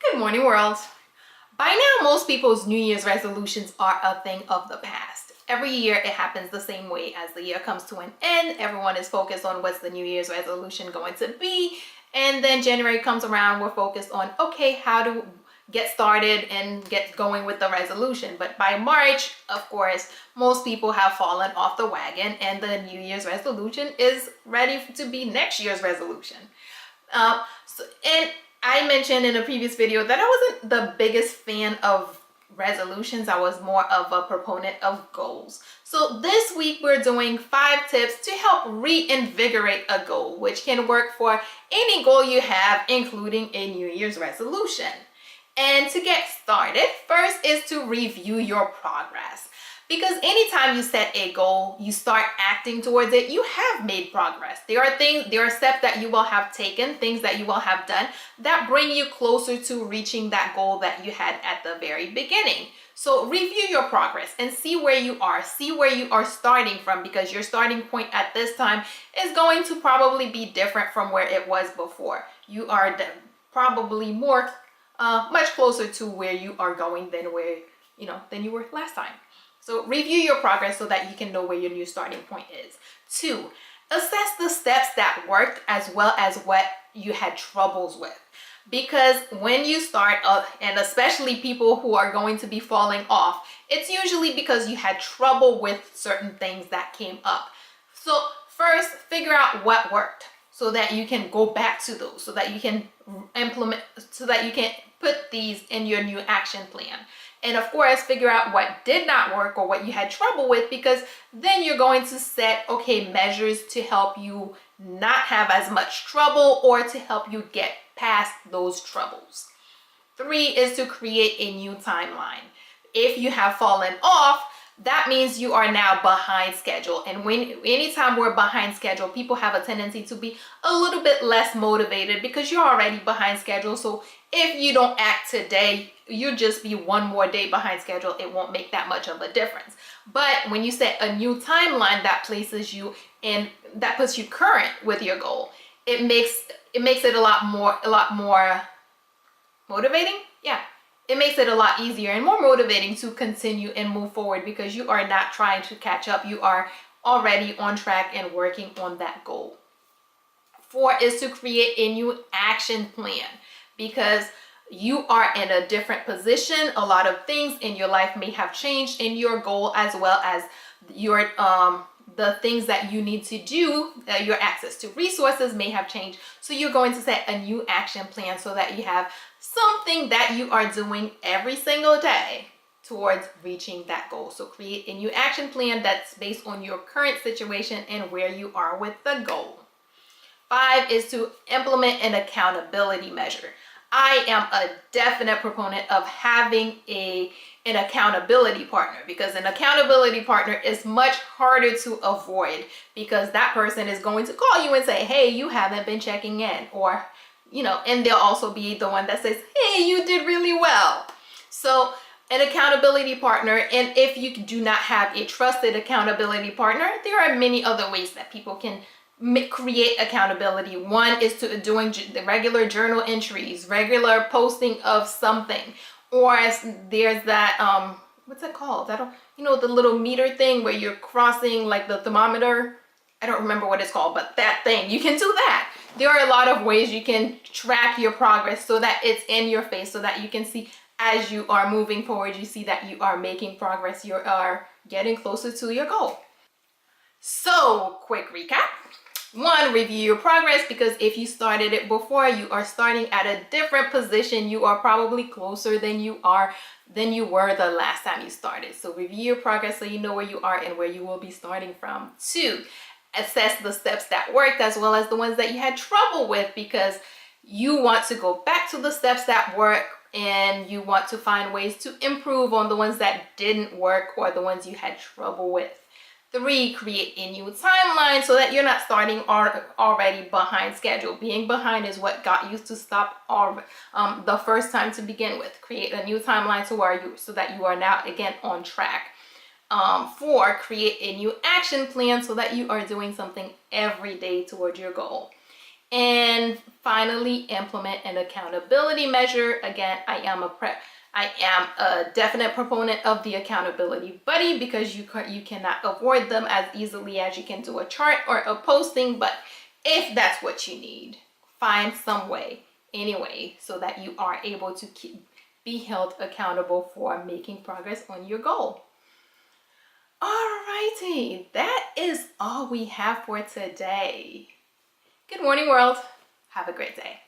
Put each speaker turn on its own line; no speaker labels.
Good morning, world. By now, most people's New Year's resolutions are a thing of the past. Every year, it happens the same way. As the year comes to an end, everyone is focused on what's the New Year's resolution going to be. And then January comes around, we're focused on, okay, how to get started and get going with the resolution. But by March, of course, most people have fallen off the wagon and the New Year's resolution is ready to be next year's resolution. And I mentioned in a previous video that I wasn't the biggest fan of resolutions. I was more of a proponent of goals. So this week we're doing 5 tips to help reinvigorate a goal, which can work for any goal you have, including a New Year's resolution. And to get started, first is to review your progress. Because anytime you set a goal, you start acting towards it, you have made progress. There are steps that you will have taken, things that you will have done that bring you closer to reaching that goal that you had at the very beginning. So review your progress and see where you are starting from, because your starting point at this time is going to probably be different from where it was before. You are probably much closer to where you are going than than you were last time. So review your progress so that you can know where your new starting point is. 2, assess the steps that worked as well as what you had troubles with. Because when you start, and especially people who are going to be falling off, it's usually because you had trouble with certain things that came up. So first, figure out what worked so that you can go back to those, so that you can implement, so that you can put these in your new action plan. And of course, figure out what did not work or what you had trouble with, because then you're going to set, measures to help you not have as much trouble or to help you get past those troubles. 3 is to create a new timeline. If you have fallen off, that means you are now behind schedule. And anytime we're behind schedule, people have a tendency to be a little bit less motivated because you're already behind schedule. So if you don't act today, you'll just be one more day behind schedule. It won't make that much of a difference. But when you set a new timeline that places you in, that puts you current with your goal, it makes it a lot more motivating. Yeah. It makes it a lot easier and more motivating to continue and move forward, because you are not trying to catch up. You are already on track and working on that goal. 4 is to create a new action plan, because you are in a different position. A lot of things in your life may have changed in your goal, as well as your the things that you need to do, your access to resources may have changed. So you're going to set a new action plan so that you have something that you are doing every single day towards reaching that goal. So create a new action plan that's based on your current situation and where you are with the goal. 5 is to implement an accountability measure. I am a definite proponent of having an accountability partner, because an accountability partner is much harder to avoid, because that person is going to call you and say, hey, you haven't been checking in, or and they'll also be the one that says, hey, you did really well. So an accountability partner, and if you do not have a trusted accountability partner, there are many other ways that people can create accountability. 1 is to doing the regular journal entries, regular posting of something, or there's that what's it called? The little meter thing where you're crossing, like the thermometer. I don't remember what it's called, but that thing, you can do that. There are a lot of ways you can track your progress so that it's in your face, so that you can see as you are moving forward, you see that you are making progress, you are getting closer to your goal. So, quick recap. 1, review your progress, because if you started it before, you are starting at a different position. You are probably closer than you were the last time you started. So review your progress so you know where you are and where you will be starting from. 2, assess the steps that worked as well as the ones that you had trouble with, because you want to go back to the steps that work and you want to find ways to improve on the ones that didn't work or the ones you had trouble with. 3, create a new timeline so that you're not starting already behind schedule. Being behind is what got you to stop the first time to begin with. Create a new timeline so that you are now again on track. 4, create a new action plan so that you are doing something every day toward your goal. And finally, implement an accountability measure. Again, I am a definite proponent of the accountability buddy because you cannot avoid them as easily as you can do a chart or a posting. But if that's what you need, find some way anyway so that you are able to be held accountable for making progress on your goal. Alrighty, that is all we have for today. Good morning, world. Have a great day.